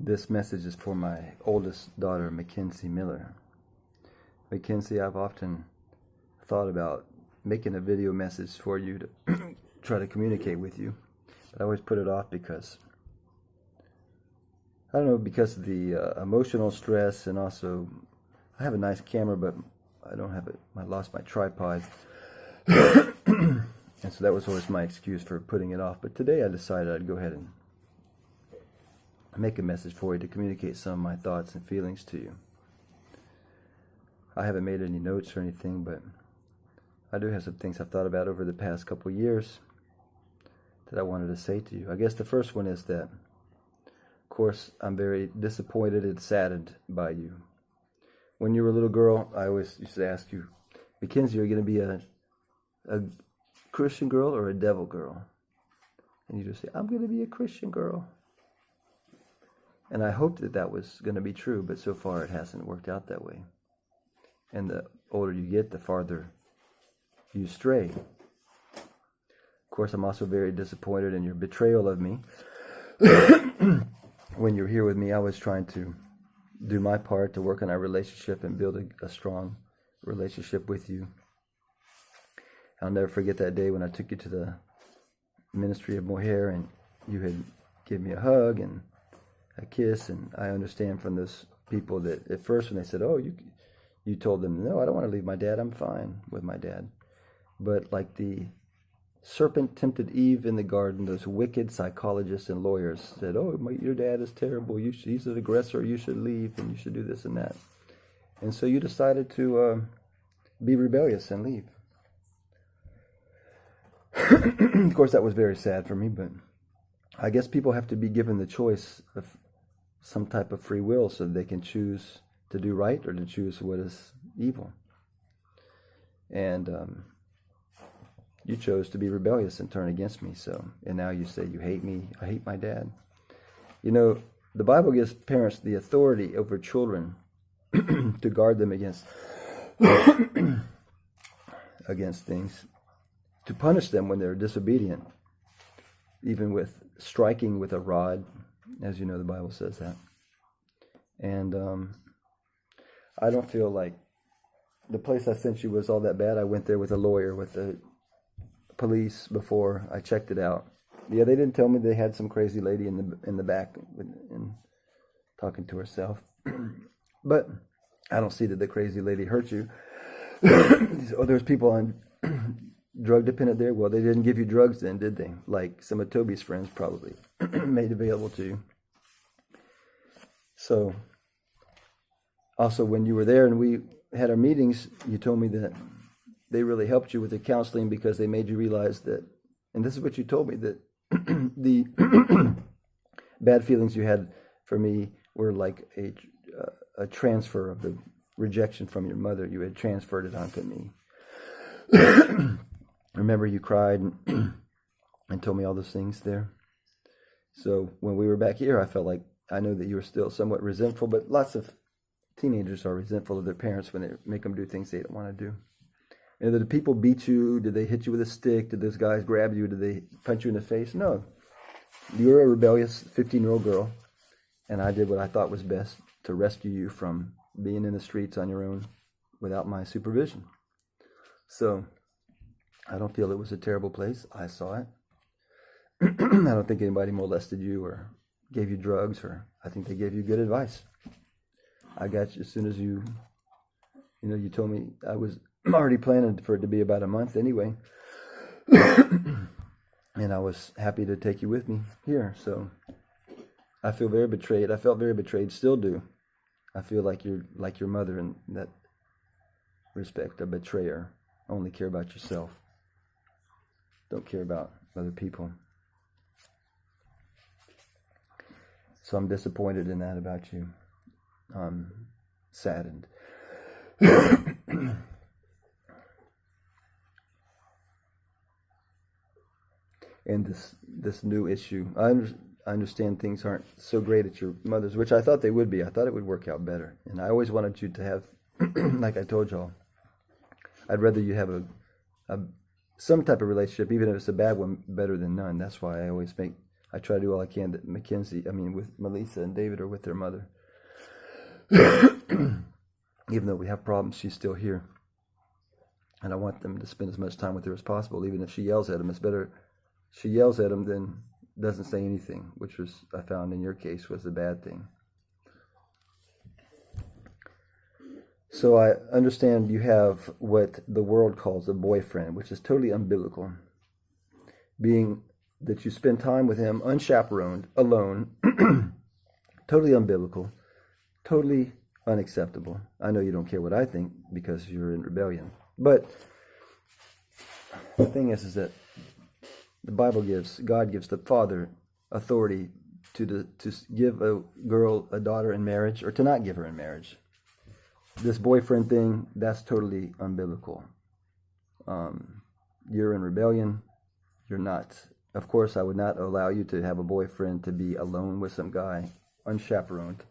This message is for my oldest daughter, McKenzie Miller. McKenzie, I've often thought about making a video message for you to try to communicate with you, but I always put it off because, I don't know, because of the emotional stress, and also I have a nice camera, but I don't have it. I lost my tripod. And so that was always my excuse for putting it off. But today I decided I'd go ahead and make a message for you to communicate some of my thoughts and feelings to you. I haven't made any notes or anything, but I do have some things I've thought about over the past couple of years that I wanted to say to you. I guess the first one is that, of course, I'm very disappointed and saddened by you. When you were a little girl, I always used to ask you, McKenzie, are you going to be a Christian girl or a devil girl? And you just say, I'm going to be a Christian girl. And I hoped that that was going to be true, but so far it hasn't worked out that way. And the older you get, the farther you stray. Of course, I'm also very disappointed in your betrayal of me. When you're here with me, I was trying to do my part to work on our relationship and build a strong relationship with you. I'll never forget that day when I took you to the Ministry of Mohair and you had given me a hug and a kiss. And I understand from those people that at first when they said, oh, you told them, no, I don't want to leave my dad. I'm fine with my dad. But like the serpent tempted Eve in the garden, those wicked psychologists and lawyers said, oh, your dad is terrible. He's an aggressor. You should leave and you should do this and that. And so you decided to be rebellious and leave. Of course, that was very sad for me, but I guess people have to be given the choice of some type of free will so they can choose to do right or to choose what is evil. And you chose to be rebellious and turn against me. And now you say you hate me. I hate my dad. You know, the Bible gives parents the authority over children to guard them against things, to punish them when they're disobedient, even with striking with a rod. As you know, the Bible says that. And I don't feel like the place I sent you was all that bad. I went there with a lawyer, with the police before I checked it out. Yeah, they didn't tell me they had some crazy lady in the back and talking to herself. But I don't see that the crazy lady hurt you. Oh, there's people on drug dependent there. Well, they didn't give you drugs then, did they? Like some of Toby's friends probably made available to you. So, also when you were there and we had our meetings, you told me that they really helped you with the counseling because they made you realize that, and this is what you told me, that the bad feelings you had for me were like a transfer of the rejection from your mother. You had transferred it onto me. Remember, you cried and told me all those things there. So when we were back here, I felt like I know that you were still somewhat resentful, but lots of teenagers are resentful of their parents when they make them do things they don't want to do. And did the people beat you? Did they hit you with a stick? Did those guys grab you? Did they punch you in the face? No. You were a rebellious 15-year-old girl, and I did what I thought was best to rescue you from being in the streets on your own without my supervision. So I don't feel it was a terrible place. I saw it. I don't think anybody molested you or gave you drugs, or I think they gave you good advice. I got you as soon as you told me. I was already planning for it to be about a month anyway. And I was happy to take you with me here. So I feel very betrayed. I felt very betrayed, still do. I feel like you're like your mother in that respect, a betrayer. Only care about yourself. Don't care about other people. So I'm disappointed in that about you. I'm saddened. And this new issue, I understand things aren't so great at your mother's, which I thought they would be. I thought it would work out better. And I always wanted you to have, like I told y'all, I'd rather you have a some type of relationship, even if it's a bad one, better than none. That's why I I try to do all I can that with Melissa and David are with their mother. Even though we have problems, she's still here. And I want them to spend as much time with her as possible. Even if she yells at them, it's better she yells at them than doesn't say anything, which was, I found in your case, was a bad thing. So I understand you have what the world calls a boyfriend, which is totally umbilical. Being that you spend time with him unchaperoned, alone, totally umbilical, totally unacceptable. I know you don't care what I think because you're in rebellion. But the thing is that God gives the father authority to give a girl, a daughter in marriage, or to not give her in marriage. This boyfriend thing, that's totally umbilical. You're in rebellion. You're not. Of course, I would not allow you to have a boyfriend to be alone with some guy, unchaperoned,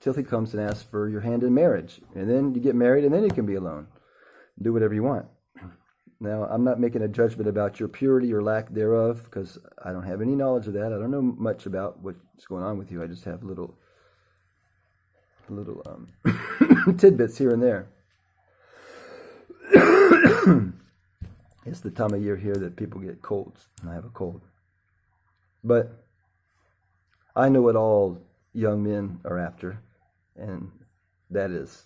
till he comes and asks for your hand in marriage. And then you get married, and then you can be alone. Do whatever you want. Now, I'm not making a judgment about your purity or lack thereof, because I don't have any knowledge of that. I don't know much about what's going on with you. I just have little tidbits here and there. It's the time of year here that people get colds, and I have a cold. But I know what all young men are after, and that is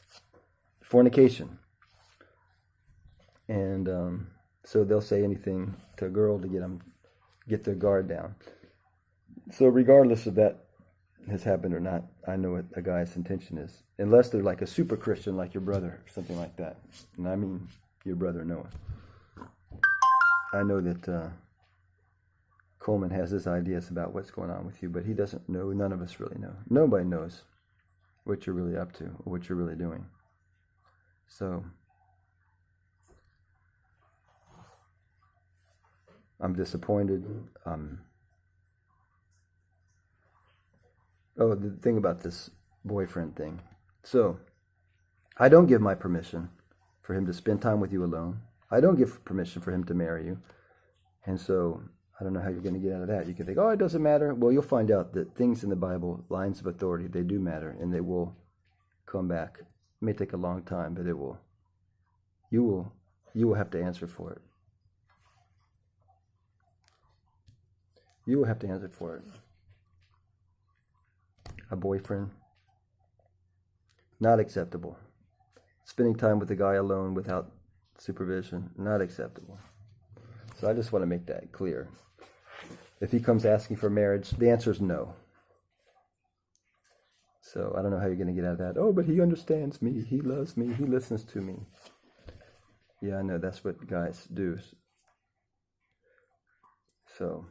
fornication. And so they'll say anything to a girl to get their guard down. So regardless of that has happened or not, I know what a guy's intention is. Unless they're like a super Christian like your brother or something like that. And I mean your brother Noah. I know that Coleman has his ideas about what's going on with you, but he doesn't know. None of us really know. Nobody knows what you're really up to or what you're really doing. So I'm disappointed. The thing about this boyfriend thing. So, I don't give my permission for him to spend time with you alone. I don't give permission for him to marry you. And so, I don't know how you're going to get out of that. You can think, it doesn't matter. Well, you'll find out that things in the Bible, lines of authority, they do matter, and they will come back. It may take a long time, but it will. You will have to answer for it. You will have to answer for it. A boyfriend, not acceptable. Spending time with a guy alone without supervision, not acceptable. So I just want to make that clear. If he comes asking for marriage, the answer is no. So I don't know how you're going to get out of that. But he understands me. He loves me. He listens to me. Yeah, I know. That's what guys do. So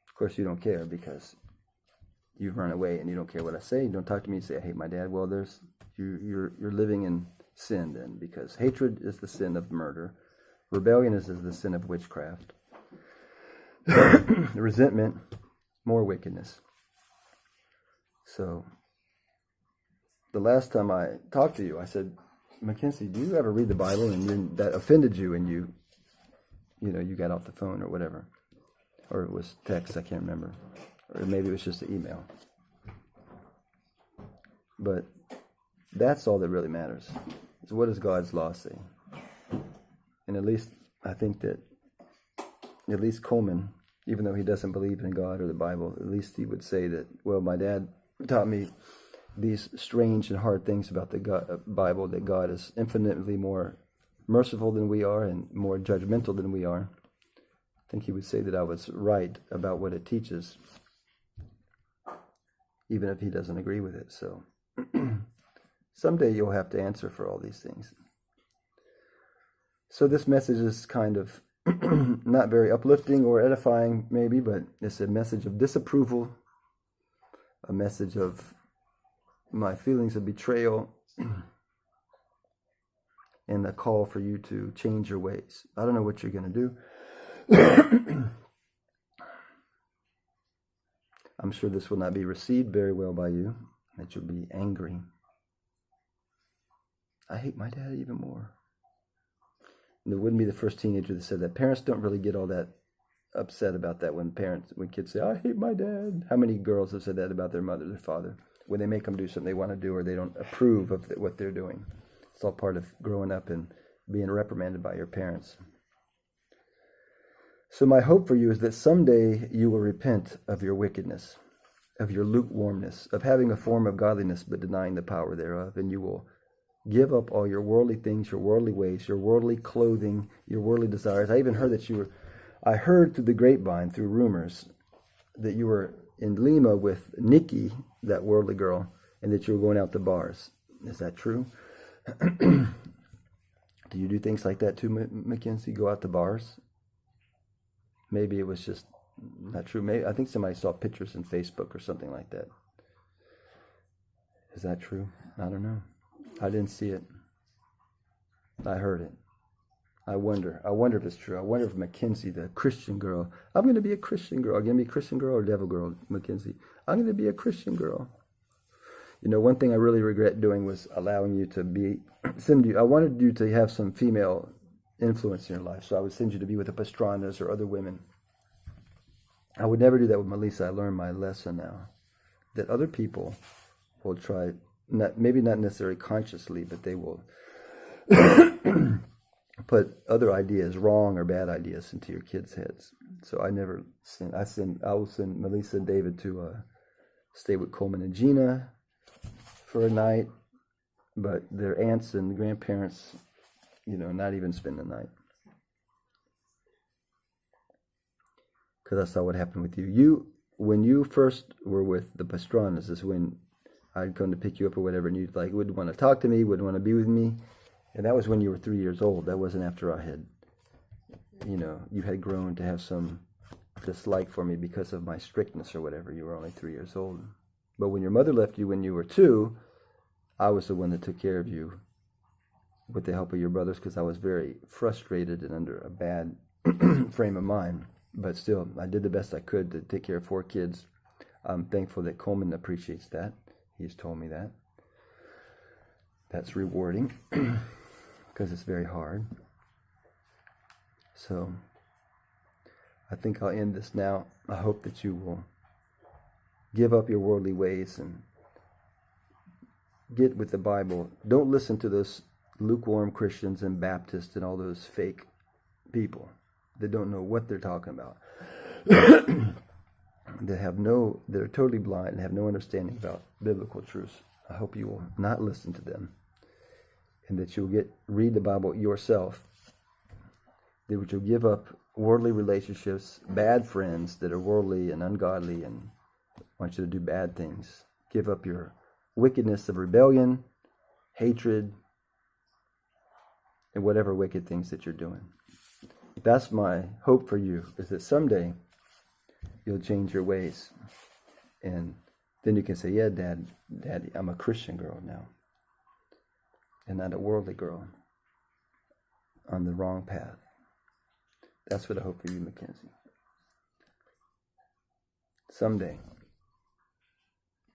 of course, you don't care because you've run away and you don't care what I say. You don't talk to me and say, I hate my dad. Well, you're living in sin then, because hatred is the sin of murder. Rebellion is the sin of witchcraft. Resentment, more wickedness. So, the last time I talked to you, I said, McKenzie, do you ever read the Bible and that offended you and you got off the phone or whatever? Or it was text, I can't remember. Or maybe it was just an email. But that's all that really matters. Is what does God's law say? And at least, I think that, at least Coleman, even though he doesn't believe in God or the Bible, at least he would say that, well, my dad taught me these strange and hard things about the Bible, that God is infinitely more merciful than we are and more judgmental than we are. I think he would say that I was right about what it teaches, even if he doesn't agree with it. So someday you'll have to answer for all these things. So this message is kind of not very uplifting or edifying maybe, but it's a message of disapproval, a message of my feelings of betrayal, and a call for you to change your ways. I don't know what you're going to do. I'm sure this will not be received very well by you, that you'll be angry. I hate my dad even more. And it wouldn't be the first teenager that said that. Parents don't really get all that upset about that when kids say, I hate my dad. How many girls have said that about their mother, their father, when they make them do something they want to do or they don't approve of what they're doing? It's all part of growing up and being reprimanded by your parents. So my hope for you is that someday you will repent of your wickedness, of your lukewarmness, of having a form of godliness but denying the power thereof, and you will give up all your worldly things, your worldly ways, your worldly clothing, your worldly desires. I even heard I heard through the grapevine, through rumors, that you were in Lima with Nikki, that worldly girl, and that you were going out to bars. Is that true? Do you do things like that too, McKenzie? Go out to bars? Maybe it was just not true. Maybe I think somebody saw pictures in Facebook or something like that. Is that true? I don't know. I didn't see it. I heard it. I wonder if it's true. I wonder if McKenzie, the Christian girl, I'm going to be a Christian girl. I'm going to be a Christian girl or devil girl, McKenzie? I'm going to be a Christian girl. You know, one thing I really regret doing was allowing you to I wanted you to have some female influence in your life, so I would send you to be with the Pastranas or other women. I would never do that with Melissa. I learned my lesson now, that other people will try, maybe not necessarily consciously, but they will put other ideas, wrong or bad ideas, into your kids' heads. So I never send. I will send Melissa and David to stay with Coleman and Gina for a night, but their aunts and grandparents, not even spend the night. Because I saw what happened with you. When you first were with the Pastranas is when I'd come to pick you up or whatever, and you wouldn't want to talk to me, wouldn't want to be with me. And that was when you were 3 years old. That wasn't after I had, you had grown to have some dislike for me because of my strictness or whatever. You were only 3 years old. But when your mother left you when you were 2, I was the one that took care of you with the help of your brothers, because I was very frustrated and under a bad frame of mind. But still, I did the best I could to take care of 4 kids. I'm thankful that Coleman appreciates that. He's told me that. That's rewarding because it's very hard. So I think I'll end this now. I hope that you will give up your worldly ways and get with the Bible. Don't listen to those lukewarm Christians and Baptists and all those fake people that don't know what they're talking about. They're totally blind and have no understanding about biblical truths. I hope you will not listen to them, and that you'll read the Bible yourself. That you'll give up worldly relationships, bad friends that are worldly and ungodly and want you to do bad things. Give up your wickedness of rebellion, hatred, and whatever wicked things that you're doing. That's my hope for you, is that someday you'll change your ways. And then you can say, yeah, Daddy, I'm a Christian girl now. And not a worldly girl on the wrong path. That's what I hope for you, McKenzie. Someday.